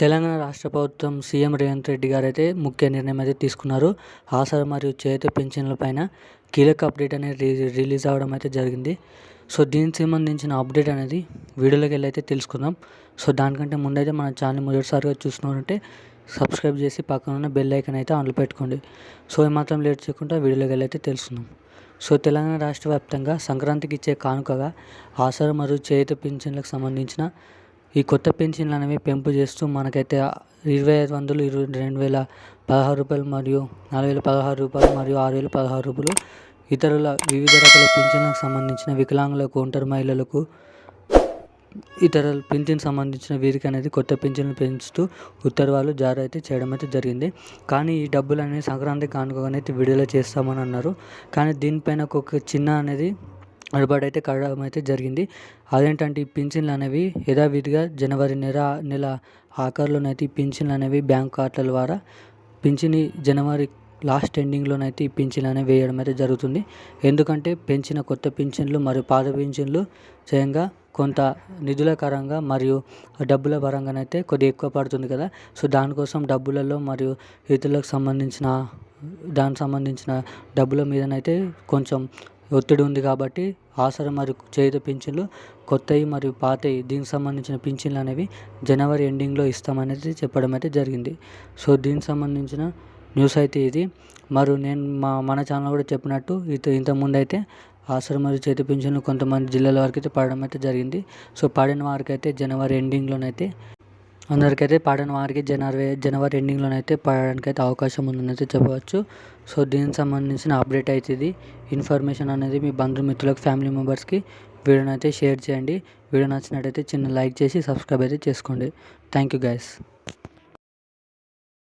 తెలంగాణ రాష్ట్ర ప్రభుత్వం సీఎం రేవంత్ రెడ్డి గారైతే ముఖ్య నిర్ణయం అయితే తీసుకున్నారు. ఆసరా మరియు చేయూత పింఛన్లపైన కీలక అప్డేట్ అనేది రిలీజ్ అవ్వడం అయితే జరిగింది. సో దీనికి సంబంధించిన అప్డేట్ అనేది వీడియోలోకి వెళ్ళి అయితే తెలుసుకుందాం. సో దానికంటే ముందైతే మన ఛానల్ మొదటిసారిగా చూస్తున్నారంటే సబ్స్క్రైబ్ చేసి పక్కన ఉన్న బెల్ ఐకాన్ అయితే ఆన్లో పెట్టుకోండి. సో ఏమాత్రం లేట్ చేయకుండా వీడియోలోకి వెళ్ళి అయితే తెలుసుకుందాం. సో తెలంగాణ రాష్ట్ర వ్యాప్తంగా సంక్రాంతికి ఇచ్చే కానుకగా ఆసరా మరియు చేయూత పింఛన్లకు సంబంధించిన ఈ కొత్త పెన్షన్లు అనేవి పెంపు చేస్తూ మనకైతే 2500, 2016 రూపాయలు మరియు 4016 రూపాయలు మరియు 6016 రూపాయలు ఇతరుల వివిధ రకాల పింఛన్లకు సంబంధించిన వికలాంగులకు, ఒంటరి మహిళలకు, ఇతర పింఛన్ సంబంధించిన వీరికి అనేది కొత్త పింఛన్లు పెంచుతూ ఉత్తర్వులు జారీ అయితే చేయడం అయితే జరిగింది. కానీ ఈ డబ్బులు అనేది సంక్రాంతి కానుకగా అయితే విడుదల చేస్తామని అన్నారు. కానీ దీనిపైన ఒక చిన్న అనేది అడబడైతే కడడం అయితే జరిగింది. అదేంటంటే ఈ పింఛన్లు అనేవి యథావిధిగా జనవరి నెల ఆఖరిలోనైతే ఈ పింఛన్లు అనేవి బ్యాంక్ ఖాతాల ద్వారా పింఛని జనవరి లాస్ట్ ఎండింగ్లోనైతే ఈ పింఛన్లు అనేవి వేయడం అయితే జరుగుతుంది. ఎందుకంటే పెంచిన కొత్త పింఛన్లు మరియు పాత పింఛన్లు చేయంగా కొంత నిధుల పరంగా మరియు డబ్బుల పరంగానైతే కొద్దిగా ఎక్కువ పడుతుంది కదా. సో దానికోసం డబ్బులలో మరియు ఇతరులకు సంబంధించిన డబ్బుల మీదనైతే కొంచెం ఒత్తిడి ఉంది. కాబట్టి ఆసరా మరియు చేయూత పింఛన్లు కొత్తవి మరియు పాతవి దీనికి సంబంధించిన పింఛన్లు అనేవి జనవరి ఎండింగ్లో ఇస్తామనేది చెప్పడం అయితే జరిగింది. సో దీనికి సంబంధించిన న్యూస్ అయితే ఇది. మరియు నేను మన ఛానల్ కూడా చెప్పినట్టు ఇంతకుముందు అయితే ఆసరా మరియు చేయూత పింఛన్లు కొంతమంది జిల్లాల వరకు అయితే పడడం అయితే జరిగింది. సో పడిన వారికి అయితే జనవరి ఎండింగ్లోనైతే అందరికైతే పడిన వారికి జనవరి ఎండింగ్లోనైతే పడడానికి అయితే అవకాశం ఉందని అయితే చెప్పవచ్చు. సో దీనికి సంబంధించిన అప్డేట్ అయితే ఇది. ఇన్ఫర్మేషన్ అనేది మీ బంధుమిత్రులకు, ఫ్యామిలీ మెంబర్స్కి వీడియోని అయితే షేర్ చేయండి. వీడియో నచ్చినట్టయితే చిన్న లైక్ చేసి సబ్స్క్రైబ్ అయితే చేసుకోండి. Thank you guys.